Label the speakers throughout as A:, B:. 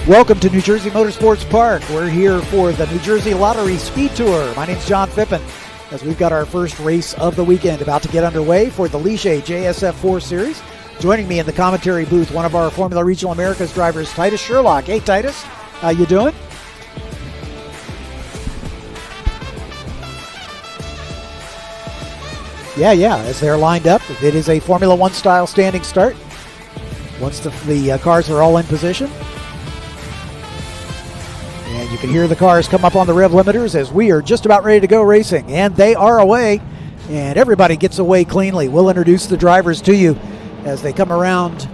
A: Welcome to New Jersey Motorsports Park. We're here for the New Jersey Lottery Speed Tour. My name's John Fippen, as we've got our first race of the weekend about to get underway for the Ligier JS F4 Series. Joining me in the commentary booth, one of our Formula Regional Americas drivers, Titus Sherlock. Hey, Titus, how you doing? Yeah, as they're lined up, it is a Formula One style standing start. Once the cars are all in position. And you can hear the cars come up on the rev limiters as we are just about ready to go racing. And they are away. And everybody gets away cleanly. We'll introduce the drivers to you as they come around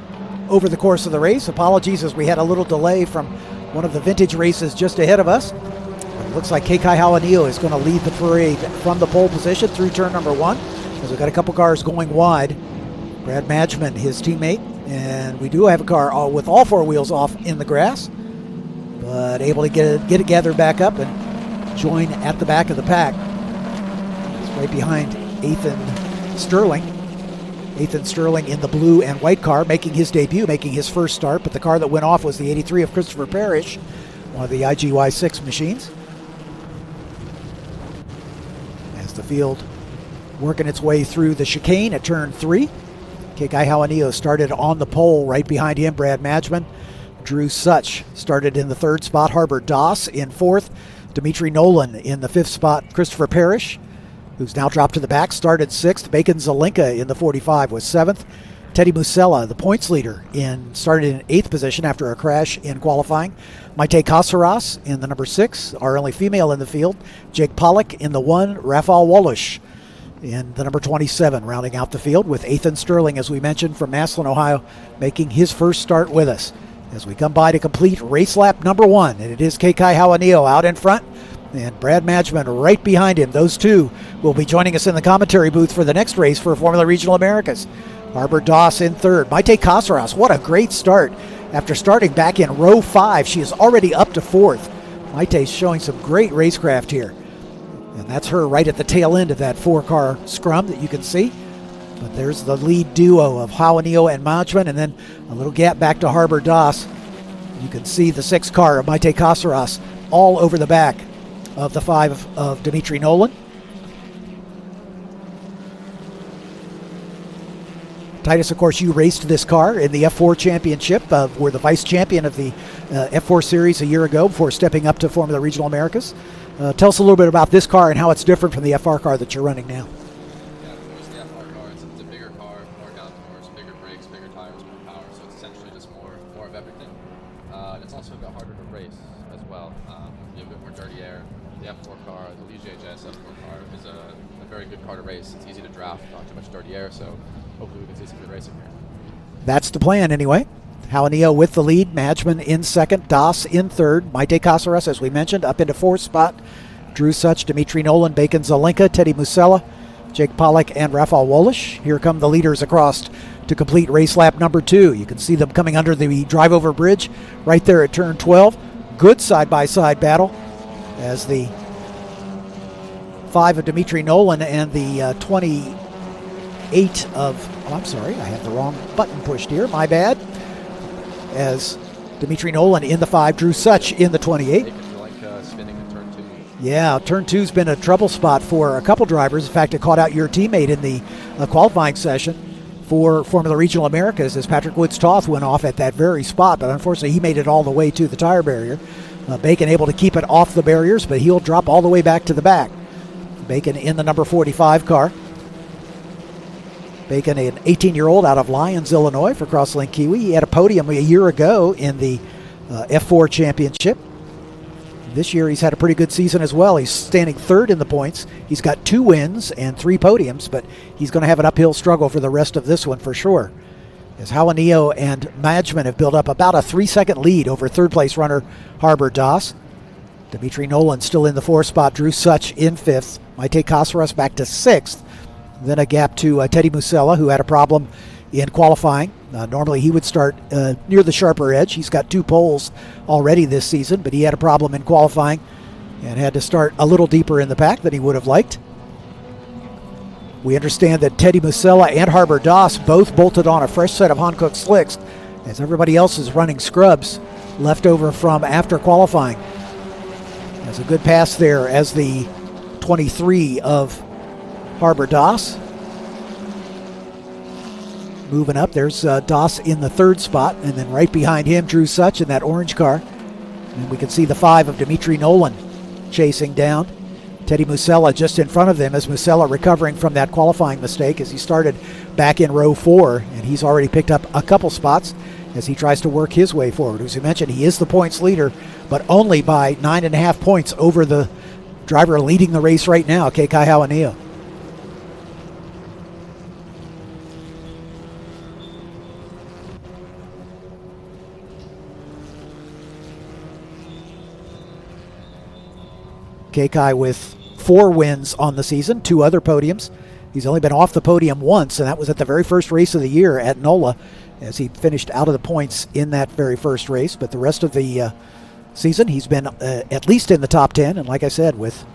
A: over the course of the race. Apologies as we had a little delay from one of the vintage races just ahead of us. It looks like Kekai Hauanio is going to lead the parade from the pole position through turn number one, as we've got a couple cars going wide. Brad Madgeman, his teammate, and we do have a car with all four wheels off in the grass, but able to get it gathered back up and join at the back of the pack. It's right behind Ethan Sterling. Ethan Sterling in the blue and white car, making his debut, making his first start, but the car that went off was the 83 of Christopher Parrish, one of the IGY6 machines. As the field working its way through the chicane at turn 3. Kekai Hauanio started on the pole. Right behind him, Brad Madgeman. Drew Such started in the third spot. Harbor Doss in fourth. Dimitri Nolan in the fifth spot. Christopher Parrish, who's now dropped to the back, started sixth. Bacon Zelenka in the 45 was seventh. Teddy Musella, the points leader, started in eighth position after a crash in qualifying. Maite Cáceres in the number 6, our only female in the field. Jake Pollock in the 1. Rafael Wallish in the number 27, rounding out the field with Ethan Sterling, as we mentioned, from Massillon, Ohio, making his first start with us. As we come by to complete race lap number 1, and it is Kekai Hauanio out in front, and Brad Madgeman right behind him. Those two will be joining us in the commentary booth for the next race for Formula Regional Americas. Harbor Doss in third. Maite Cáceres, what a great start. After starting back in row 5, she is already up to fourth. Maite's showing some great racecraft here. And that's her right at the tail end of that 4-car scrum that you can see. But there's the lead duo of Hauanio and Madgeman, and then a little gap back to Harbor Doss. You can see the 6-car of Maite Cáceres all over the back of the 5 of Dimitri Nolan. Titus, of course, you raced this car in the F4 Championship. Were the vice champion of the F4 Series a year ago before stepping up to Formula Regional Americas. Tell us a little bit about this car and how it's different from the FR car that you're running now.
B: Yeah, of course, the FR car, it's a bigger car, more downforce, bigger brakes, bigger tires, more power, so it's essentially just more of everything. And it's also a bit harder to race as well. You have a bit more dirty air. The F4 car, the Ligier JS F4 car, is a very good car to race. It's easy to draft, not too much dirty air, so hopefully we can see some good racing here. That's
A: the plan anyway. Hauanio with the lead, Madgeman in second, Doss in third, Maite Cáceres, as we mentioned, up into fourth spot. Drew Such, Dimitri Nolan, Bacon Zelenka, Teddy Musella, Jake Pollock, and Rafael Wallish. Here come the leaders across to complete race lap number 2. You can see them coming under the drive-over bridge right there at turn 12. Good side-by-side battle as the 5 of Dimitri Nolan and the 28 of, oh, I'm sorry, I have the wrong button pushed here, my bad. As Dimitri Nolan in the 5, Drew Such in the 28.
B: Spinning in turn 2.
A: Yeah, turn 2's been a trouble spot for a couple drivers. In fact, it caught out your teammate in the qualifying session for Formula Regional Americas as Patrick Woods-Toth went off at that very spot, but unfortunately he made it all the way to the tire barrier. Bacon able to keep it off the barriers, but he'll drop all the way back to the back. Bacon in the number 45 car. Bacon, an 18-year-old out of Lyons, Illinois for Crosslink Kiwi. He had a podium a year ago in the F4 Championship. This year he's had a pretty good season as well. He's standing third in the points. He's got 2 wins and 3 podiums, but he's going to have an uphill struggle for the rest of this one for sure. As Hauanio and Madgeman have built up about a 3-second lead over third-place runner Harbor Doss. Dimitri Nolan still in the 4th spot. Drew Such in 5th. Maite Cáceres back to 6th. Then a gap to Teddy Musella, who had a problem in qualifying. Normally he would start near the sharper edge. He's got 2 poles already this season, but he had a problem in qualifying and had to start a little deeper in the pack than he would have liked. We understand that Teddy Musella and Harbor Doss both bolted on a fresh set of Hankook slicks as everybody else is running scrubs left over from after qualifying. There's a good pass there as the 23 of Harbor Doss. Moving up, there's Doss in the third spot, and then right behind him, Drew Such in that orange car. And we can see the 5 of Dimitri Nolan chasing down. Teddy Musella just in front of them, as Musella recovering from that qualifying mistake as he started back in row 4, and he's already picked up a couple spots as he tries to work his way forward. As you mentioned, he is the points leader, but only by 9.5 points over the driver leading the race right now, Kekai Hauanio. Kekai with 4 wins on the season, 2 other podiums. He's only been off the podium once, and that was at the very first race of the year at NOLA, as he finished out of the points in that very first race. But the rest of the season, he's been at least in the top 10, and like I said, with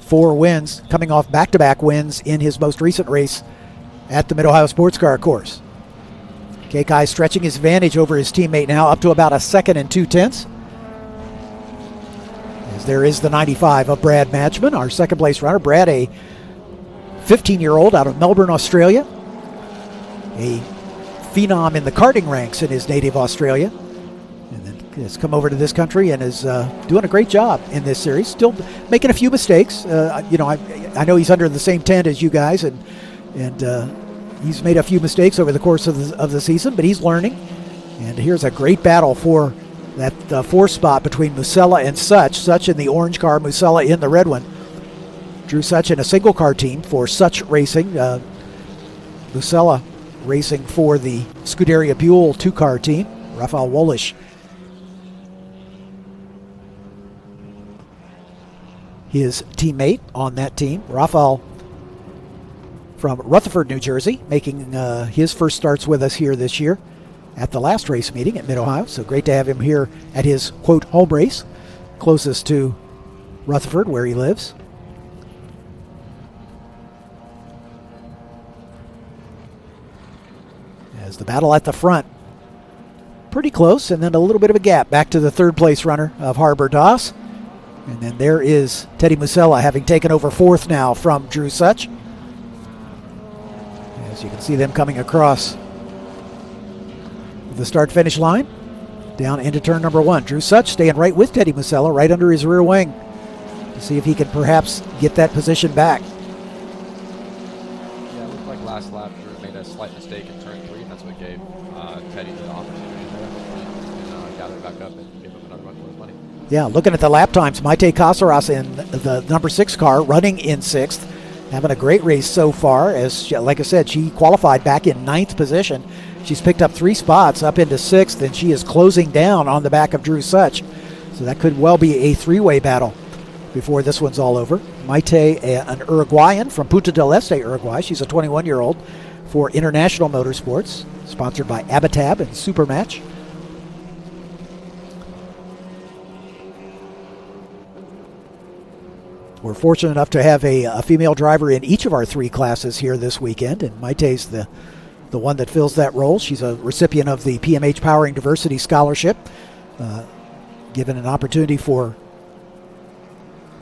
A: 4 wins, coming off back-to-back wins in his most recent race at the Mid-Ohio Sports Car course. Kekai stretching his advantage over his teammate now, up to about a 2nd and 2/10. As there is the 95 of Brad Matchman, our second place runner. Brad, a 15-year-old out of Melbourne, Australia. A phenom in the karting ranks in his native Australia. And then has come over to this country and is doing a great job in this series. Still making a few mistakes. I know he's under the same tent as you guys, and he's made a few mistakes over the course of the season, but he's learning. And here's a great battle for that 4th spot between Musella and Such. Such in the orange car, Musella in the red one. Drew Such in a single car team for Such Racing. Musella racing for the Scuderia Buell 2-car team. Rafael Wolish, his teammate on that team. Rafael from Rutherford, New Jersey, making his first starts with us here this year at the last race meeting at Mid-Ohio. So great to have him here at his, quote, home race, closest to Rutherford, where he lives. As the battle at the front, pretty close, and then a little bit of a gap back to the 3rd place runner of Harbor Doss. And then there is Teddy Musella, having taken over 4th now from Drew Such. As you can see them coming across the start-finish line, down into turn number 1. Drew Such staying right with Teddy Musella, right under his rear wing, to see if he can perhaps get that position back.
B: Yeah, it looked like last lap Drew made a slight mistake in turn 3, and that's what gave Teddy the opportunity there. Hopefully he can gather back up and give him another run for his money.
A: Yeah, looking at the lap times, Maite Cáceres in the number 6 car, running in 6th, having a great race so far. As like I said, she qualified back in 9th position. She's picked up 3 spots up into 6th, and she is closing down on the back of Drew Such. So that could well be a 3-way battle before this one's all over. Maite, an Uruguayan from Punta del Este, Uruguay. She's a 21-year-old for International Motorsports, sponsored by Abitab and Supermatch. We're fortunate enough to have a female driver in each of our 3 classes here this weekend, and Maite's the one that fills that role. She's a recipient of the PMH Powering Diversity Scholarship, given an opportunity for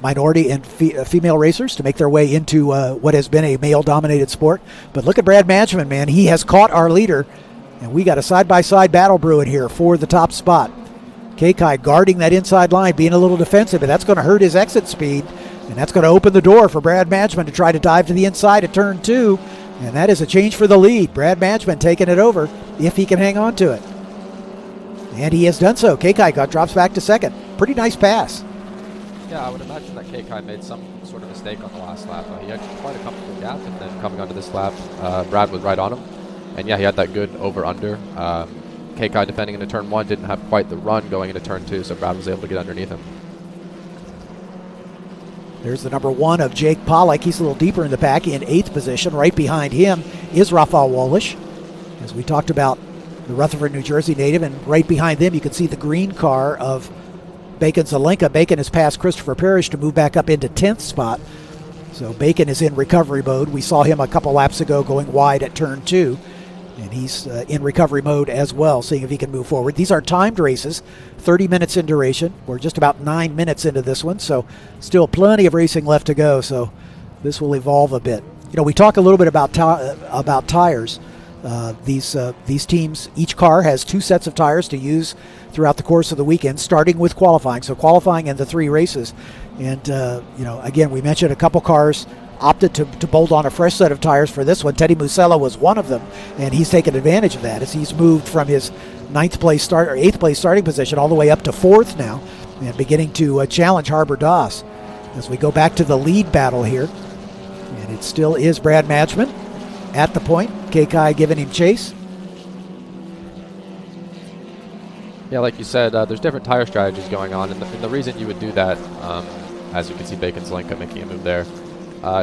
A: minority and female racers to make their way into what has been a male-dominated sport. But look at Brad Matchman, man. He has caught our leader, and we got a side-by-side battle brewing here for the top spot. Kekai guarding that inside line, being a little defensive, and that's going to hurt his exit speed, and that's going to open the door for Brad Matchman to try to dive to the inside at turn 2. And that is a change for the lead. Brad Matchman taking it over if he can hang on to it. And he has done so. Kekai drops back to 2nd. Pretty nice pass.
B: Yeah, I would imagine that Kekai made some sort of mistake on the last lap. He had quite a comfortable gap, and then coming onto this lap, Brad was right on him. And yeah, he had that good over-under. Kekai defending into turn 1 didn't have quite the run going into turn 2, so Brad was able to get underneath him.
A: There's the number 1 of Jake Pollock. He's a little deeper in the pack in 8th position. Right behind him is Rafael Wolish, as we talked about, the Rutherford, New Jersey native. And right behind them, you can see the green car of Bacon Zelenka. Bacon has passed Christopher Parrish to move back up into 10th spot. So Bacon is in recovery mode. We saw him a couple laps ago going wide at turn 2. And he's in recovery mode as well, seeing if he can move forward. These are timed races, 30 minutes in duration. We're just about 9 minutes into this one, so still plenty of racing left to go. So this will evolve a bit. You know, we talk a little bit about tires. These teams, each car has 2 sets of tires to use throughout the course of the weekend, starting with qualifying. So qualifying in the 3 races. And, you know, again, we mentioned a couple cars opted to bolt on a fresh set of tires for this one. Teddy Musella was one of them, and he's taken advantage of that as he's moved from his 8th place starting position all the way up to 4th now, and beginning to challenge Harbor Doss. As we go back to the lead battle here, and it still is Brad Matchman at the point. Kekai giving him chase.
B: Yeah, like you said, there's different tire strategies going on, and the reason you would do that, as you can see Bacon Zelenka making a move there,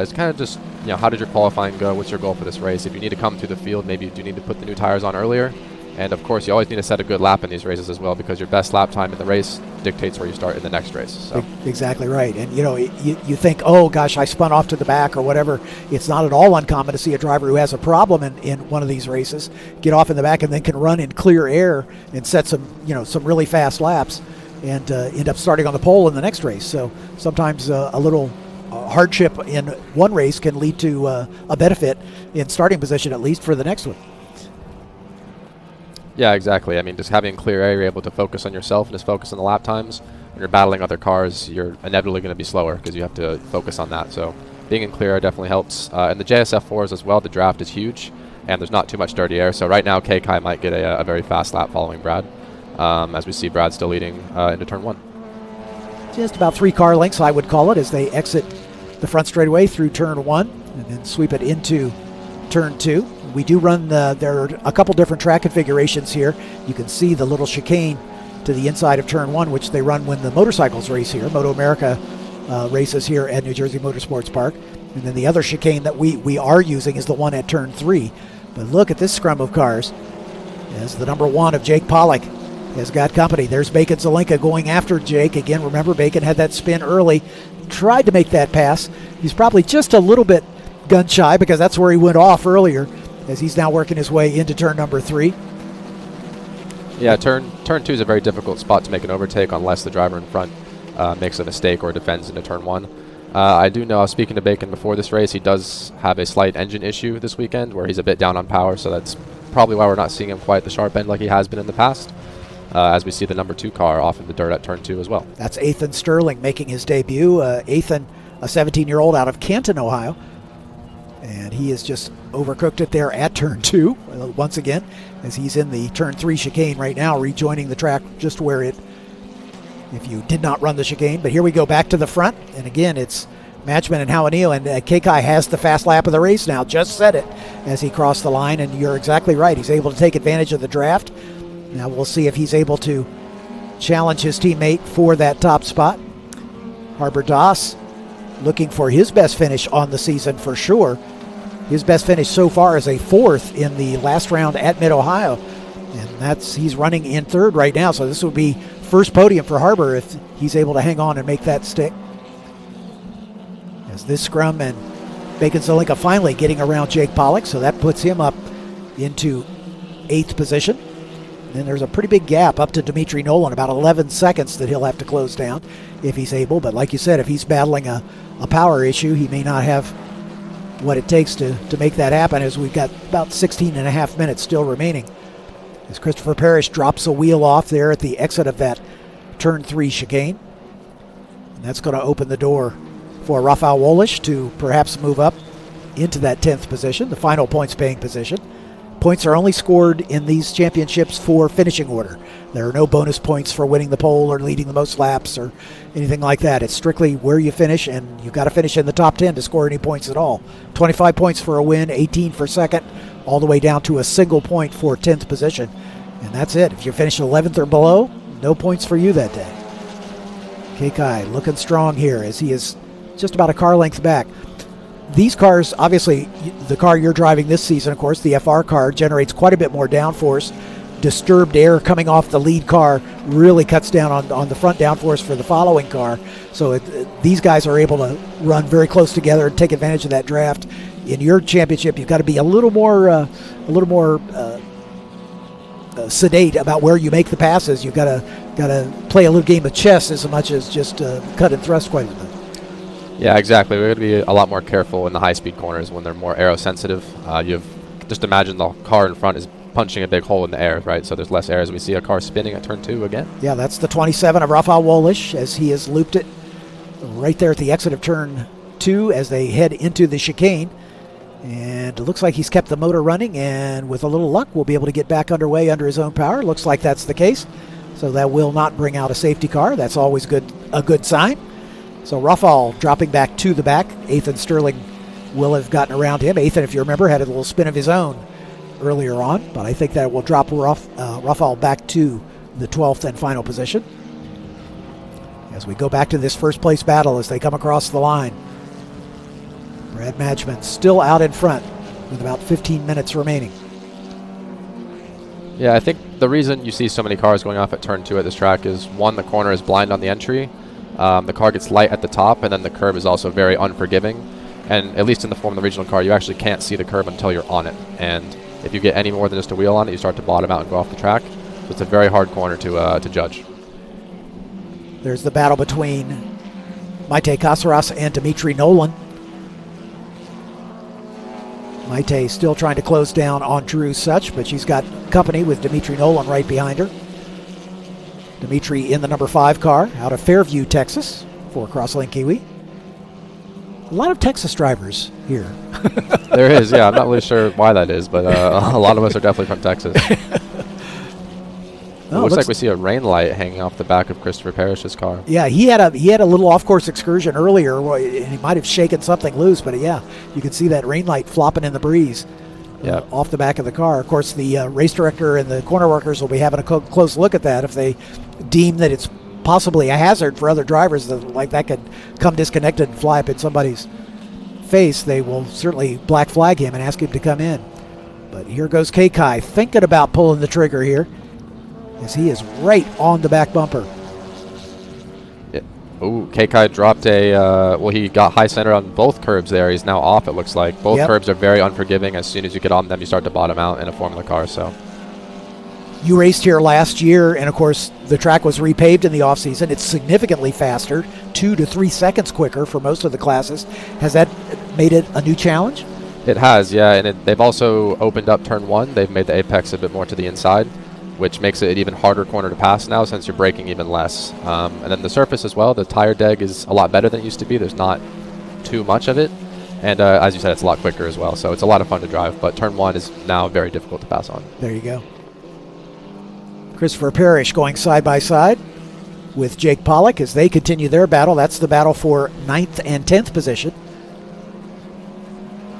B: is kind of just, you know, how did your qualifying go? What's your goal for this race? If you need to come through the field, maybe you do need to put the new tires on earlier. And of course, you always need to set a good lap in these races as well, because your best lap time in the race dictates where you start in the next race. So.
A: Exactly right. And, you know, you think, oh, gosh, I spun off to the back or whatever. It's not at all uncommon to see a driver who has a problem in one of these races get off in the back and then can run in clear air and set some really fast laps and end up starting on the pole in the next race. So sometimes a little hardship in one race can lead to a benefit in starting position, at least for the next one.
B: Yeah, exactly. I mean, just having clear air, you're able to focus on yourself and just focus on the lap times. When you're battling other cars, you're inevitably going to be slower because you have to focus on that. So being in clear air definitely helps. And the JS F4s as well, the draft is huge, and there's not too much dirty air. So right now, Kekai might get a very fast lap following Brad, as we see Brad still leading into turn 1. Just
A: about 3 car lengths, I would call it, as they exit the front straightaway through turn 1 and then sweep it into turn 2. We do run there are a couple different track configurations here. You can see the little chicane to the inside of turn 1, which they run when the motorcycles race here. Moto America races here at New Jersey Motorsports Park. And then the other chicane that we are using is the one at turn 3. But look at this scrum of cars as the number 1 of Jake Pollock has got company. There's Bacon Zelenka going after Jake. Again, remember, Bacon had that spin early, tried to make that pass. He's probably just a little bit gun shy because that's where he went off earlier, as he's now working his way into turn number 3.
B: Yeah, turn 2 is a very difficult spot to make an overtake unless the driver in front makes a mistake or defends into turn 1. I do know, I was speaking to Bacon before this race, he does have a slight engine issue this weekend where he's a bit down on power, so that's probably why we're not seeing him quite at the sharp end like he has been in the past, as we see the number 2 car off in the dirt at turn 2 as well.
A: That's Ethan Sterling making his debut. Ethan, a 17-year-old out of Canton, Ohio. And he has just overcooked it there at turn 2 once again, as he's in the turn 3 chicane right now, rejoining the track just where if you did not run the chicane. But here we go back to the front, and again it's Matchman and Hauanio, and Kekai has the fast lap of the race now, just said it as he crossed the line, and you're exactly right, he's able to take advantage of the draft. Now we'll see if he's able to challenge his teammate for that top spot. Harbor Doss looking for his best finish on the season for sure. His best finish so far is a 4th in the last round at Mid-Ohio, and he's running in 3rd right now, so this would be first podium for Harbor if he's able to hang on and make that stick. As this scrum and Bacon Zelenka finally getting around Jake Pollock, so that puts him up into 8th position. And then there's a pretty big gap up to Dimitri Nolan, about 11 seconds that he'll have to close down if he's able. But like you said, if he's battling a power issue, he may not have what it takes to make that happen, as we've got about 16 and a half minutes still remaining. As Christopher Parrish drops a wheel off there at the exit of that turn 3 chicane. And that's going to open the door for Rafael Wolish to perhaps move up into that 10th position, the final points paying position. Points are only scored in these championships for finishing order. There are no bonus points for winning the pole or leading the most laps or anything like that. It's strictly where you finish, and you've got to finish in the top 10 to score any points at all. 25 points for a win, 18 for second, all the way down to a single point for 10th position. And that's it. If you finish 11th or below, no points for you that day. Kekai looking strong here as he is just about a car length back. These cars, obviously, the car you're driving this season, of course, the FR car, generates quite a bit more downforce. Disturbed air coming off the lead car really cuts down on the front downforce for the following car. So these guys are able to run very close together and take advantage of that draft. In your championship, you've got to be a little more sedate about where you make the passes. You've got to play a little game of chess as much as just cut and thrust quite a bit.
B: Yeah, exactly. We're going to be a lot more careful in the high-speed corners when they're more aero-sensitive. Just imagine the car in front is punching a big hole in the air, right? So there's less air as we see a car spinning at turn 2 again.
A: Yeah, that's the 27 of Rafael Wolish as he has looped it right there at the exit of turn 2 as they head into the chicane. And it looks like he's kept the motor running, and with a little luck, we'll be able to get back underway under his own power. Looks like that's the case. So that will not bring out a safety car. That's always a good sign. So Rafael dropping back to the back. Ethan Sterling will have gotten around him. Ethan, if you remember, had a little spin of his own earlier on, but I think that will drop Rafael back to the 12th and final position. As we go back to this first place battle as they come across the line. Brad Madgman still out in front with about 15 minutes remaining.
B: Yeah, I think the reason you see so many cars going off at turn 2 at this track is, one, the corner is blind on the entry. The car gets light at the top, and then the curb is also very unforgiving. And at least in the Formula Regional car, you actually can't see the curb until you're on it. And if you get any more than just a wheel on it, you start to bottom out and go off the track. So it's a very hard corner to judge.
A: There's the battle between Maite Cáceres and Dimitri Nolan. Maite still trying to close down on Drew Such, but she's got company with Dimitri Nolan right behind her. Dimitri in the number 5 car out of Fairview, Texas, for Crosslink Kiwi. A lot of Texas drivers here.
B: There is, yeah. I'm not really sure why that is, but a lot of us are definitely from Texas. It looks like we see a rain light hanging off the back of Christopher Parrish's car.
A: Yeah, he had a little off-course excursion earlier, and he might have shaken something loose, but yeah, you can see that rain light flopping in the breeze off the back of the car. Of course, the race director and the corner workers will be having a close look at that if they deem that it's possibly a hazard for other drivers, that could come disconnected and fly up in somebody's face. They will certainly black flag him and ask him to come in. But here goes Kekai thinking about pulling the trigger here, as he is right on the back bumper.
B: Yeah. Ooh, Kekai dropped he got high center on both curbs there. He's now off, it looks like. Both curbs are very unforgiving. As soon as you get on them, you start to bottom out in a Formula car. So
A: you raced here last year, and of course, the track was repaved in the offseason. It's significantly faster, 2 to 3 seconds quicker for most of the classes. Has that made it a new challenge?
B: It has, yeah, and they've also opened up turn 1. They've made the apex a bit more to the inside, which makes it an even harder corner to pass now since you're braking even less. And then the surface as well, the tire deg is a lot better than it used to be. There's not too much of it. And as you said, it's a lot quicker as well. So it's a lot of fun to drive, but turn 1 is now very difficult to pass on.
A: There you go. Christopher Parrish going side by side with Jake Pollock as they continue their battle. That's the battle for 9th and 10th position.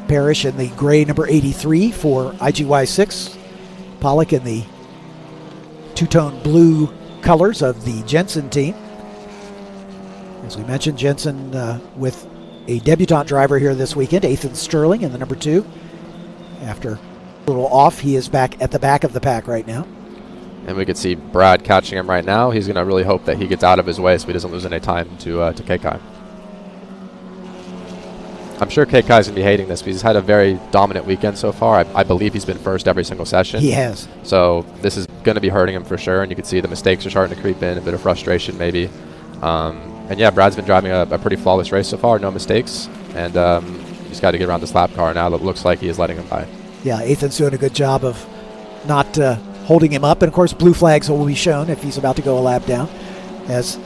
A: Parrish in the gray number 83 for IGY6. Pollock in the two-tone blue colors of the Jensen team. As we mentioned, Jensen with a debutant driver here this weekend, Ethan Sterling in the number 2. After a little off, he is back at the back of the pack right now.
B: And we could see Brad catching him right now. He's going to really hope that he gets out of his way so he doesn't lose any time to Kekai. I'm sure Kekai's going to be hating this because he's had a very dominant weekend so far. I believe he's been first every single session.
A: He has.
B: So this is going to be hurting him for sure, and you can see the mistakes are starting to creep in, a bit of frustration maybe. And yeah, Brad's been driving a pretty flawless race so far, no mistakes, and he's got to get around this lap car now that looks like he is letting him by. Yeah,
A: Ethan's doing a good job of not holding him up, and of course blue flags will be shown if he's about to go a lap down. As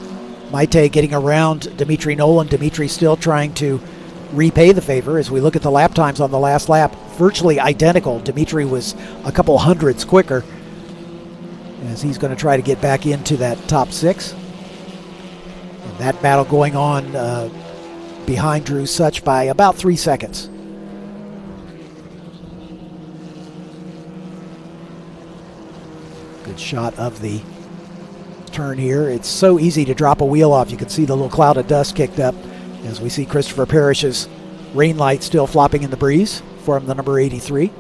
A: Maite getting around Dimitri Nolan, Dimitri still trying to repay the favor. As we look at the lap times on the last lap, virtually identical. Dimitri was a couple hundredths quicker, as he's going to try to get back into that top 6. And that battle going on behind Drew Such by about 3 seconds. Good shot of the turn here. It's so easy to drop a wheel off. You can see the little cloud of dust kicked up as we see Christopher Parrish's rain light still flopping in the breeze for him, the number 83.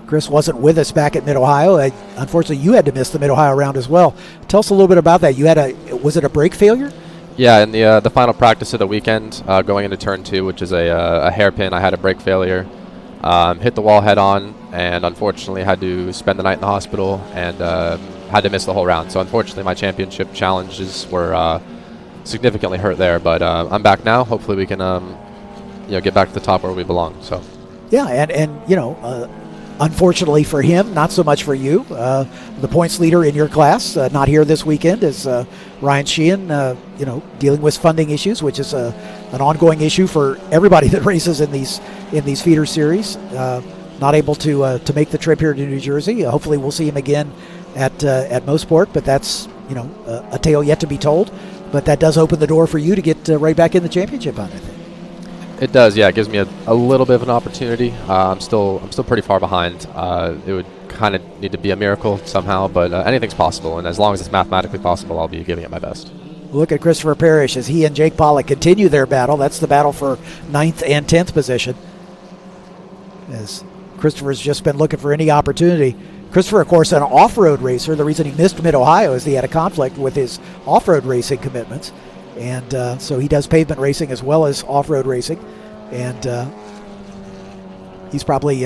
A: Chris wasn't with us back at Mid-Ohio. Unfortunately, you had to miss the Mid-Ohio round as well. Tell us a little bit about that. You had was it a brake failure?
B: Yeah, in the final practice of the weekend, going into turn 2, which is a hairpin, I had a brake failure. Hit the wall head on, and unfortunately had to spend the night in the hospital and had to miss the whole round. So unfortunately my championship challenges were significantly hurt there, but I'm back now. Hopefully we can get back to the top where we belong. So
A: yeah, and unfortunately for him, not so much for you. The points leader in your class, not here this weekend, is Ryan Sheehan, dealing with funding issues, which is an ongoing issue for everybody that races in these feeder series. Not able to make the trip here to New Jersey. Hopefully we'll see him again at Mosport, but that's a tale yet to be told. But that does open the door for you to get right back in the championship hunt, I think.
B: It does, yeah. It gives me a little bit of an opportunity. I'm still pretty far behind. It would kind of need to be a miracle somehow, but anything's possible. And as long as it's mathematically possible, I'll be giving it my best.
A: Look at Christopher Parrish as he and Jake Pollock continue their battle. That's the battle for 9th and 10th position. As Christopher's just been looking for any opportunity. Christopher, of course, an off-road racer. The reason he missed Mid-Ohio is he had a conflict with his off-road racing commitments. And so he does pavement racing as well as off-road racing. And he's probably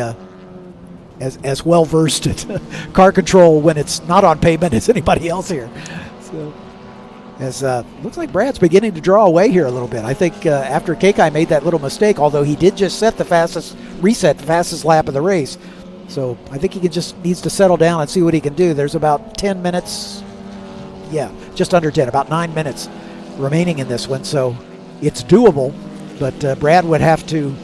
A: as well-versed at car control when it's not on pavement as anybody else here. So, as looks like Brad's beginning to draw away here a little bit. I think after Kekai made that little mistake, although he did just reset the fastest lap of the race. So I think he just needs to settle down and see what he can do. There's about 10 minutes, just under 10, about 9 minutes remaining in this one, so it's doable, but Brad would have to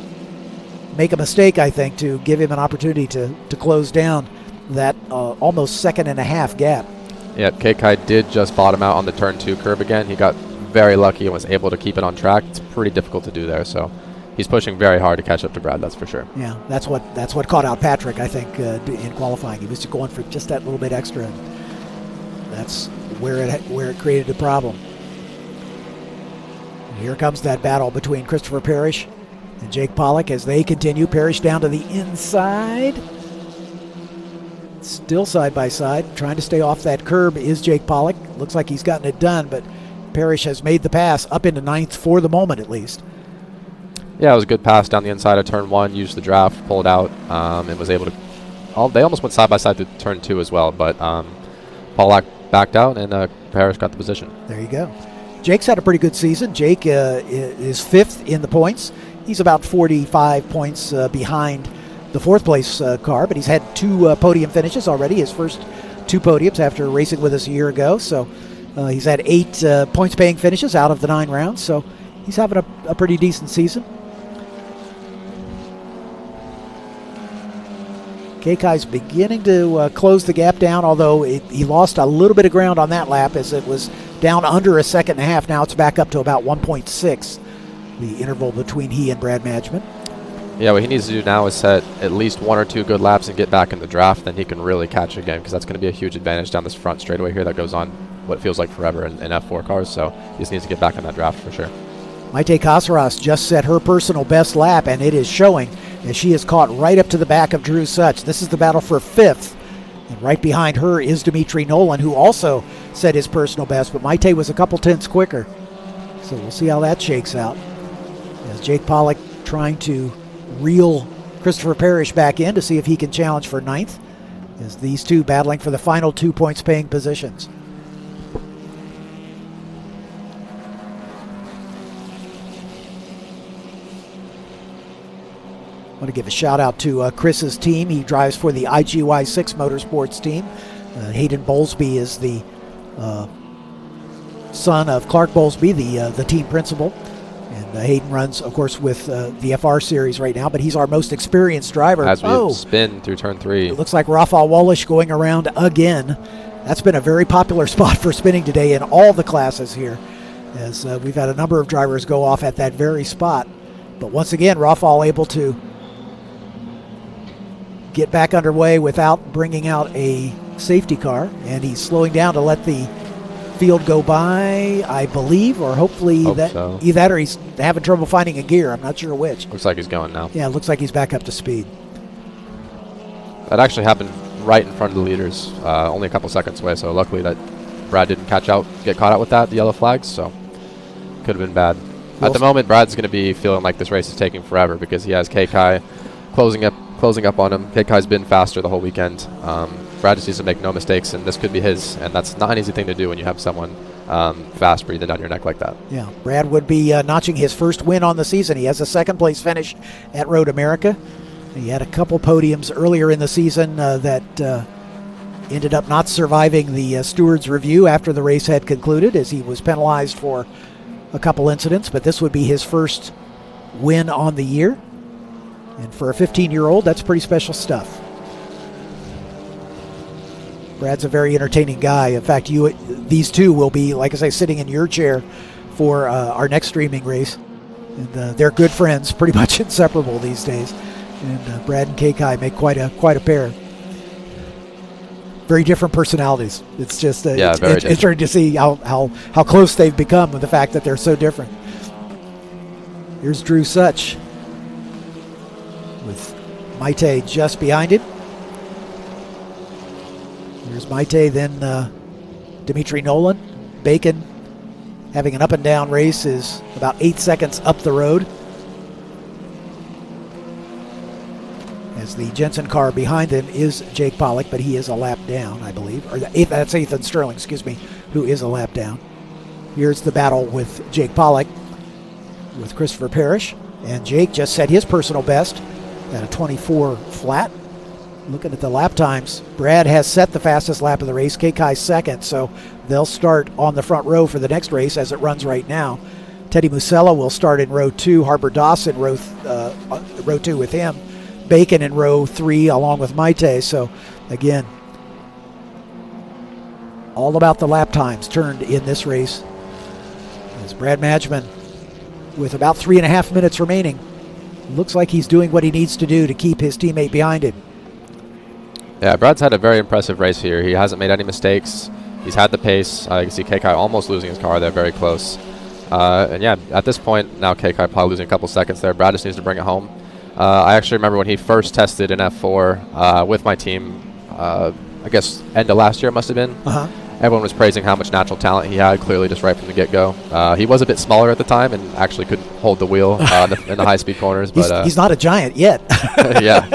A: make a mistake, I think, to give him an opportunity to close down that almost second and a half gap.
B: Yeah, Kekai did just bottom out on the turn 2 curve again. He got very lucky and was able to keep it on track. It's pretty difficult to do there, so he's pushing very hard to catch up to Brad, that's for sure.
A: Yeah, that's what caught out Patrick, I think, in qualifying. He was going for just that little bit extra, and that's where it created a problem. Here comes that battle between Christopher Parrish and Jake Pollock as they continue. Parrish down to the inside. Still side by side. Trying to stay off that curb is Jake Pollock. Looks like he's gotten it done, but Parrish has made the pass up into 9th for the moment at least.
B: Yeah, it was a good pass down the inside of turn 1. Used the draft, pulled out, and was able to... they almost went side by side to turn 2 as well, but Pollock backed out and Parrish got the position.
A: There you go. Jake's had a pretty good season. Jake is 5th in the points. He's about 45 points behind the 4th place car, but he's had 2 podium finishes already, his first 2 podiums after racing with us a year ago. So he's had 8 points paying finishes out of the 9 rounds, so he's having a pretty decent season. Kekai's beginning to close the gap down, although he lost a little bit of ground on that lap as it was down under a second and a half. Now it's back up to about 1.6, the interval between he and Brad Madgman.
B: Yeah, what he needs to do now is set at least 1 or 2 good laps and get back in the draft. Then he can really catch again, because that's going to be a huge advantage down this front straightaway here that goes on what feels like forever in F4 cars. So he just needs to get back in that draft for sure.
A: Maite Cáceres just set her personal best lap, and it is showing as she is caught right up to the back of Drew Such. This is the battle for 5th. And right behind her is Dimitri Nolan, who also set his personal best, but Maite was a couple tenths quicker. So we'll see how that shakes out. As Jake Pollock trying to reel Christopher Parrish back in to see if he can challenge for 9th, as these two battling for the final 2 points paying positions. I want to give a shout out to Chris's team. He drives for the IGY6 Motorsports team. Hayden Bowlesby is the son of Clark Bowlesby, the team principal. And Hayden runs, of course, with the F4 Series right now, but he's our most experienced driver.
B: As we spin through turn 3.
A: It looks like Rafael Wallish going around again. That's been a very popular spot for spinning today in all the classes here, as we've had a number of drivers go off at that very spot. But once again, Rafael able to get back underway without bringing out a safety car, and he's slowing down to let the field go by, I believe, or hopefully either that or he's having trouble finding a gear. I'm not sure which.
B: Looks like he's going now.
A: Yeah, it looks like he's back up to speed.
B: That actually happened right in front of the leaders, only a couple seconds away, so luckily that Brad didn't get caught out with that, the yellow flags, so could have been bad. At the moment, Brad's going to be feeling like this race is taking forever because he has Kekai closing up on him. Kekai's been faster the whole weekend. Brad just needs to make no mistakes, and this could be his. And that's not an easy thing to do when you have someone fast breathing down your neck like that.
A: Yeah, Brad would be notching his first win on the season. He has a second-place finish at Road America. He had a couple podiums earlier in the season that ended up not surviving the steward's review after the race had concluded, as he was penalized for a couple incidents. But this would be his first win on the year. And for a 15-year-old, that's pretty special stuff. Brad's a very entertaining guy. In fact, these two will be, like I say, sitting in your chair for our next streaming race. And they're good friends, pretty much inseparable these days. And Brad and Kekai make quite a pair. Very different personalities. It's just it's interesting to see how close they've become with the fact that they're so different. Here's Drew Such with Maite just behind him. Here's Maite, then Dimitri Nolan. Bacon having an up and down race is about 8 seconds up the road. As the Jensen car behind them is Jake Pollock, but he is a lap down, I believe. Or that's Ethan Sterling, excuse me, who is a lap down. Here's the battle with Jake Pollock with Christopher Parrish. And Jake just set his personal best at a 24 flat. Looking at the lap times, Brad has set the fastest lap of the race, Kekai second, so they'll start on the front row for the next race as it runs right now. Teddy Musella will start in row 2, Harper Dawson row 2 with him. Bacon in row 3 along with Maite. So again, all about the lap times turned in this race. As Brad Madgman, with about 3.5 minutes remaining, looks like he's doing what he needs to do to keep his teammate behind him.
B: Yeah, Brad's had a very impressive race here. He hasn't made any mistakes. He's had the pace. You can see Kekai almost losing his car there, very close. And yeah, at this point, now Kekai probably losing a couple seconds there. Brad just needs to bring it home. I actually remember when he first tested in F4 with my team, I guess end of last year it must have been. Everyone was praising how much natural talent he had, clearly just right from the get-go. He was a bit smaller at the time and actually couldn't hold the wheel in the high-speed corners. But
A: he's not a giant yet.
B: Yeah.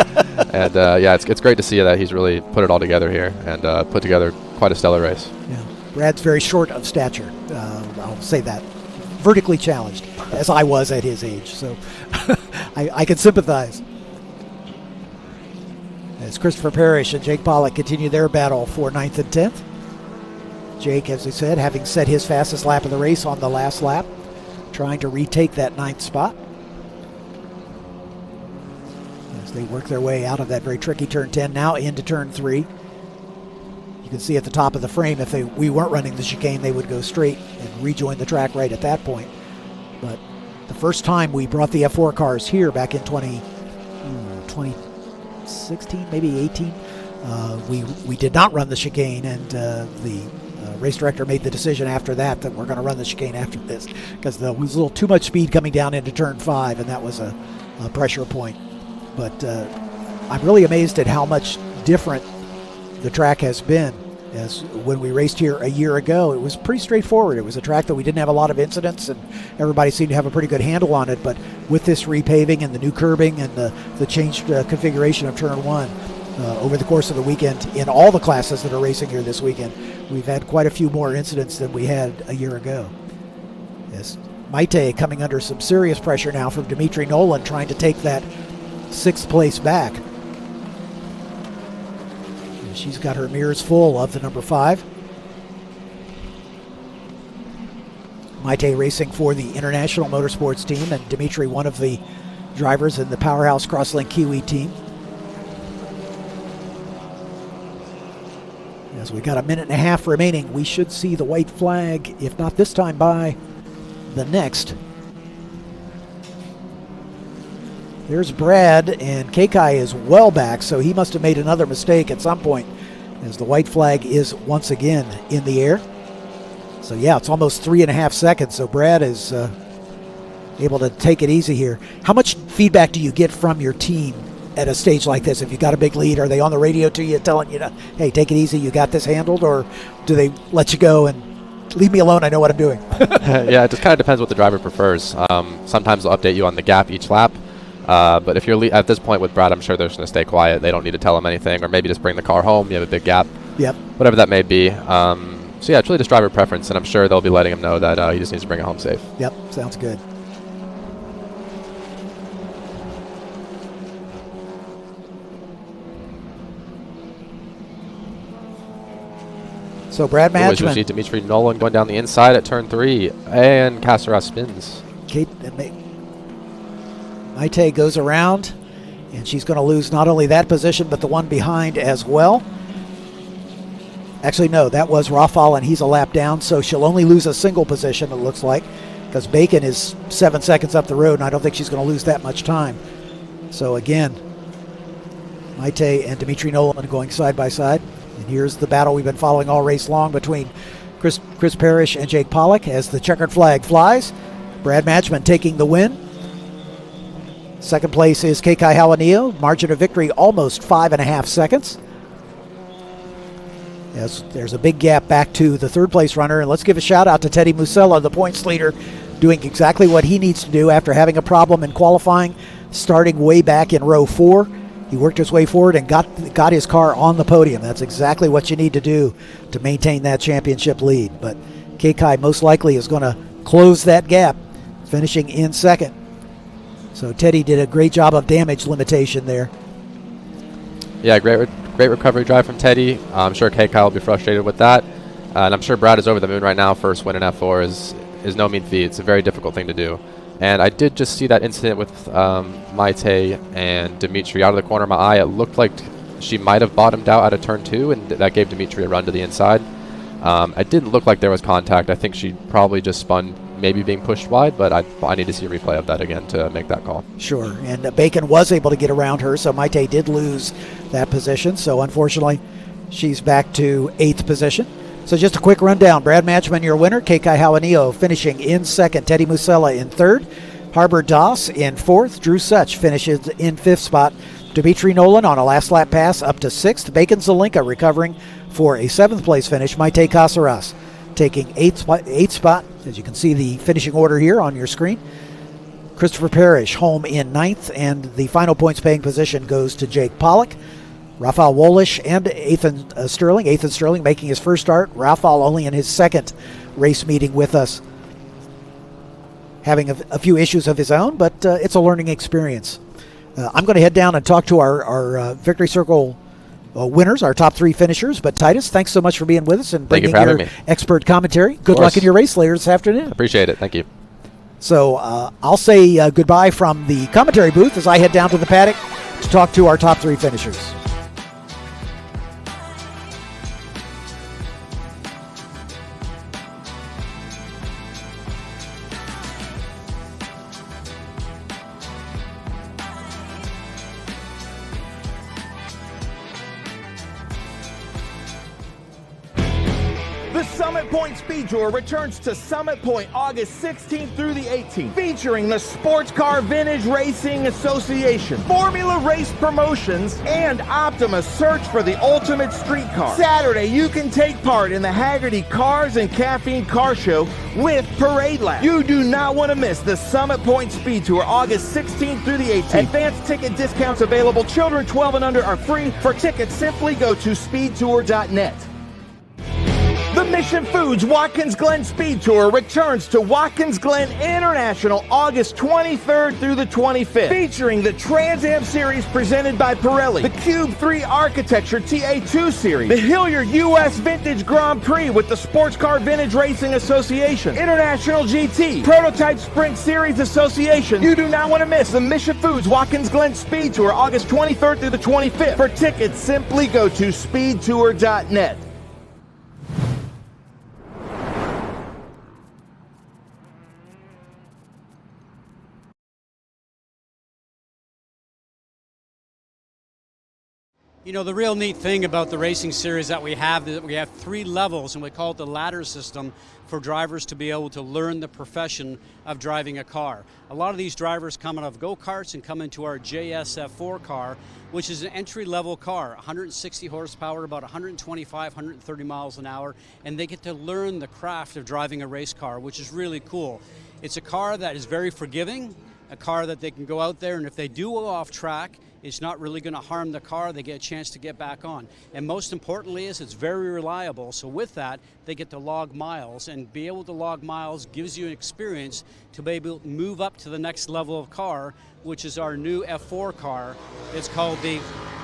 B: And yeah, it's great to see that he's really put it all together here and put together quite a stellar race.
A: Yeah. Brad's very short of stature. I'll say that. Vertically challenged, as I was at his age. So I can sympathize. As Christopher Parrish and Jake Pollock continue their battle for 9th and 10th. Jake, as I said, having set his fastest lap of the race on the last lap, trying to retake that 9th spot. As they work their way out of that very tricky turn 10, now into turn 3. You can see at the top of the frame, if we weren't running the chicane, they would go straight and rejoin the track right at that point. But the first time we brought the F4 cars here back in 2016, maybe 18, we did not run the chicane, and the race director made the decision after that we're going to run the chicane after this because there was a little too much speed coming down into turn 5, and that was a pressure point. But I'm really amazed at how much different the track has been. As when we raced here a year ago, it was pretty straightforward. It was a track that we didn't have a lot of incidents, and everybody seemed to have a pretty good handle on it. But with this repaving and the new curbing and the changed configuration of turn 1, over the course of the weekend, in all the classes that are racing here this weekend, we've had quite a few more incidents than we had a year ago. As Maite coming under some serious pressure now from Dimitri Nolan, trying to take that 6th place back. And she's got her mirrors full of the number 5. Maite racing for the International Motorsports team, and Dimitri one of the drivers in the Powerhouse Crosslink Kiwi team. As we got a 1.5 minutes remaining, we should see the white flag, if not this time, by the next. There's Brad, and Kekai is well back, so he must have made another mistake at some point, as the white flag is once again in the air. So yeah, it's almost 3.5 seconds, so Brad is able to take it easy here. How much feedback do you get from your team at a stage like this? If you got a big lead, are they on the radio to you telling you, hey, take it easy, you got this handled, or do they let you go and leave me alone, I know what I'm doing?
B: Yeah, it just kind of depends what the driver prefers. Sometimes they'll update you on the gap each lap. But if you're at this point with Brad, I'm sure they're just going to stay quiet. They don't need to tell him anything, or maybe just bring the car home. You have a big gap.
A: Yep.
B: Whatever that may be. So yeah, it's really just driver preference, and I'm sure they'll be letting him know that he just needs to bring it home safe.
A: Yep, sounds good. So Brad Matchman.
B: We see Dimitri Nolan going down the inside at turn 3, and Cáceres spins.
A: Maite goes around, and she's going to lose not only that position, but the one behind as well. Actually, no, that was Rafal, and he's a lap down, so she'll only lose a single position, it looks like, because Bacon is 7 seconds up the road, and I don't think she's going to lose that much time. So again, Maite and Dimitri Nolan going side by side. And here's the battle we've been following all race long between Chris Parrish and Jake Pollock as the checkered flag flies. Brad Matchman taking the win. Second place is Kekai Hauanio. Margin of victory almost 5.5 seconds. Yes, there's a big gap back to the third place runner. And let's give a shout out to Teddy Musella, the points leader, doing exactly what he needs to do after having a problem in qualifying, starting way back in row 4. He worked his way forward and got his car on the podium. That's exactly what you need to do to maintain that championship lead. But Kekai most likely is going to close that gap, finishing in second. So Teddy did a great job of damage limitation there.
B: Yeah, great recovery drive from Teddy. I'm sure Kekai will be frustrated with that. And I'm sure Brad is over the moon right now. First win in F4 is no mean feat. It's a very difficult thing to do. And I did just see that incident with Maite and Dimitri out of the corner of my eye. It looked like she might have bottomed out of turn 2, and that gave Dimitri a run to the inside. It didn't look like there was contact. I think she probably just spun, maybe being pushed wide, but I need to see a replay of that again to make that call.
A: Sure, and Bacon was able to get around her, so Maite did lose that position. So unfortunately, she's back to 8th position. So just a quick rundown. Brad Matchman, your winner. Kekai Hauanio finishing in second. Teddy Musella in third. Harbor Das in 4th. Drew Such finishes in 5th spot. Dimitri Nolan on a last lap pass up to 6th. Bacon Zelenka recovering for a 7th place finish. Maite Cáceres taking 8th spot. As you can see the finishing order here on your screen. Christopher Parrish home in 9th, and the final points paying position goes to Jake Pollock. Rafal Wolish and Ethan Sterling making his first start. Rafal only in his second race meeting with us, having a few issues of his own, but it's a learning experience. I'm going to head down and talk to our Victory Circle winners, our top 3 finishers. But Titus, thanks so much for being with us and bringing your expert commentary. Good luck in your race later this afternoon.
B: Appreciate it. Thank you.
A: So I'll say goodbye from the commentary booth as I head down to the paddock to talk to our top 3 finishers.
C: Summit Point Speed Tour returns to Summit Point August 16th through the 18th, featuring the Sports Car Vintage Racing Association, Formula Race Promotions, and Optima's search for the ultimate street car. Saturday, you can take part in the Haggerty Cars and Caffeine Car Show with Parade Lab. You do not want to miss the Summit Point Speed Tour August 16th through the 18th. Advanced ticket discounts available. Children 12 and under are free. For tickets, simply go to speedtour.net. The Mission Foods Watkins Glen Speed Tour returns to Watkins Glen International August 23rd through the 25th, featuring the Trans Am Series presented by Pirelli, the Cube 3 Architecture TA2 Series, the Ligier U.S. Vintage Grand Prix with the Sports Car Vintage Racing Association, International GT, Prototype Sprint Series Association. You do not want to miss the Mission Foods Watkins Glen Speed Tour August 23rd through the 25th. For tickets, simply go to speedtour.net.
D: You know, the real neat thing about the racing series that we have is that we have 3 levels, and we call it the ladder system for drivers to be able to learn the profession of driving a car. A lot of these drivers come out of go-karts and come into our JS F4 car, which is an entry-level car, 160 horsepower, about 125, 130 miles an hour, and they get to learn the craft of driving a race car, which is really cool. It's a car that is very forgiving, a car that they can go out there, and if they do go off track, it's not really going to harm the car. They get a chance to get back on. And most importantly is it's very reliable. So with that, they get to log miles, and be able to log miles gives you an experience to be able to move up to the next level of car, which is our new F4 car. It's called the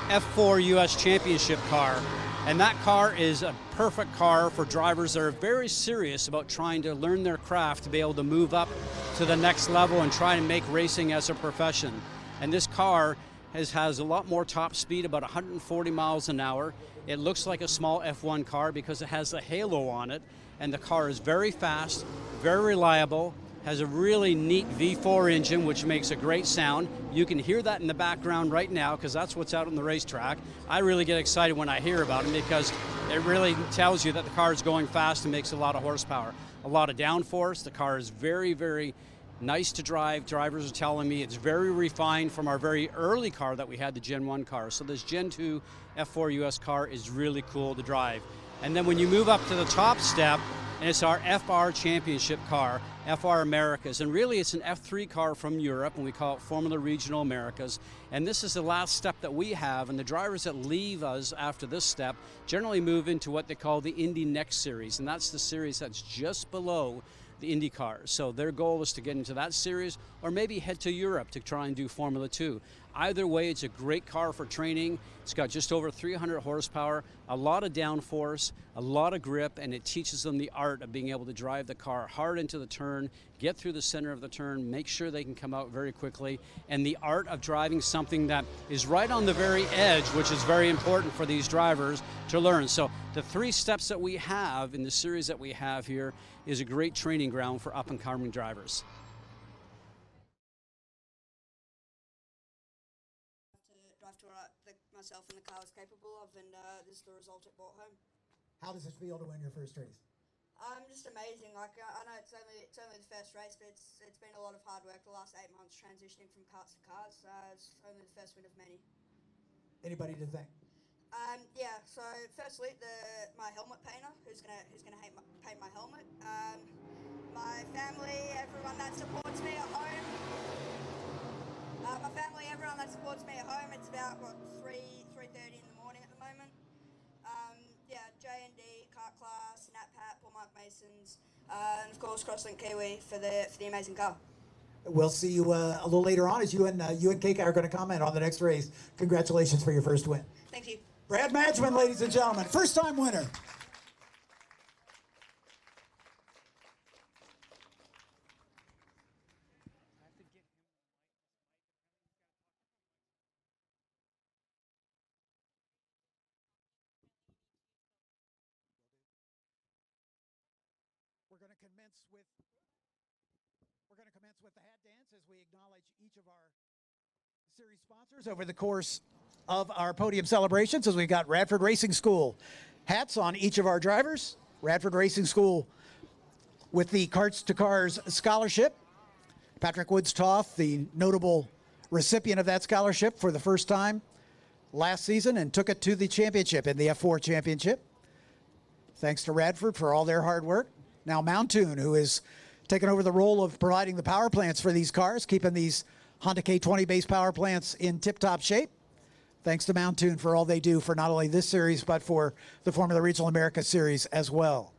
D: F4 U.S. Championship car. And that car is a perfect car for drivers that are very serious about trying to learn their craft to be able to move up to the next level and try and make racing as a profession. And this car has a lot more top speed, about 140 miles an hour. It looks like a small F1 car because it has a halo on it, and the car is very fast, very reliable, has a really neat V4 engine which makes a great sound. You can hear that in the background right now because that's what's out on the racetrack. I really get excited when I hear about it because it really tells you that the car is going fast and makes a lot of horsepower. A lot of downforce. The car is very, very nice to drive. Drivers are telling me it's very refined from our very early car that we had, the Gen 1 car. So this Gen 2 F4 US car is really cool to drive. And then when you move up to the top step, and it's our FR Championship car, FR Americas. And really it's an F3 car from Europe, and we call it Formula Regional Americas. And this is the last step that we have, and the drivers that leave us after this step generally move into what they call the Indy Next Series, and that's the series that's just below the Indy cars. So their goal is to get into that series or maybe head to Europe to try and do Formula 2. Either way, it's a great car for training. It's got just over 300 horsepower, a lot of downforce, a lot of grip, and it teaches them the art of being able to drive the car hard into the turn, get through the center of the turn, make sure they can come out very quickly, and the art of driving something that is right on the very edge, which is very important for these drivers to learn. So the 3 steps that we have in the series that we have here is a great training ground for up-and-coming drivers.
E: Drive to what myself and the car was capable of, and this is the result it brought home.
A: How does it feel to win your first race?
E: Just amazing. Like I know it's only the first race, but it's been a lot of hard work the last 8 months transitioning from karts to cars. It's only the first win of many.
A: Anybody to thank?
E: Yeah. So firstly, my helmet painter, who's gonna paint my helmet. My family, everyone that supports me at home. My family, everyone that supports me at home. It's about 3:30 in the morning at the moment. Yeah, J&D, Kart Class, NatPat, Paul Mark Masons, and of course Crosslink Kiwi for the amazing car.
A: We'll see you a little later on as you and Kekai are going to comment on the next race. Congratulations for your first win.
E: Thank you.
A: Brad Madgman, ladies and gentlemen, first-time winner. We're going to commence with the hat dance as we acknowledge each of our series sponsors over the course of our podium celebrations, as we've got Radford Racing School hats on each of our drivers. Radford Racing School with the Karts to Cars scholarship. Patrick Woods-Toth, the notable recipient of that scholarship for the first time last season, and took it to the championship in the F4 Championship. Thanks to Radford for all their hard work. Now Mountoon, who is taking over the role of providing the power plants for these cars, keeping these Honda K20 base power plants in tip-top shape. Thanks to Mountoon for all they do for not only this series, but for the Formula Regional America Series as well.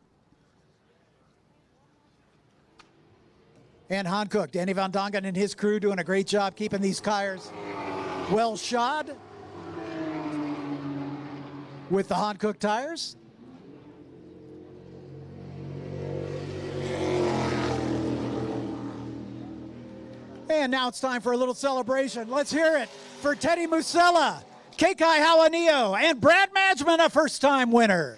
A: And Hankook, Danny Van Dongen and his crew doing a great job keeping these tires well shod with the Hankook tires. And now it's time for a little celebration. Let's hear it for Teddy Musella, Kekai Hauanio, and Brad Madgman, a first-time winner.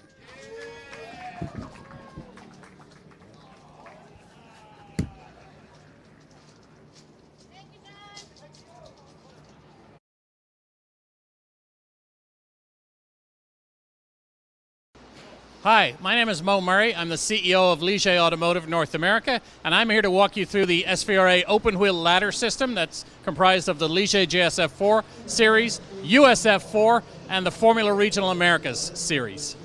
F: Hi, my name is Mo Murray. I'm the CEO of Ligier Automotive North America, and I'm here to walk you through the SVRA open wheel ladder system that's comprised of the Ligier JS F4 Series, US F4, and the Formula Regional Americas Series.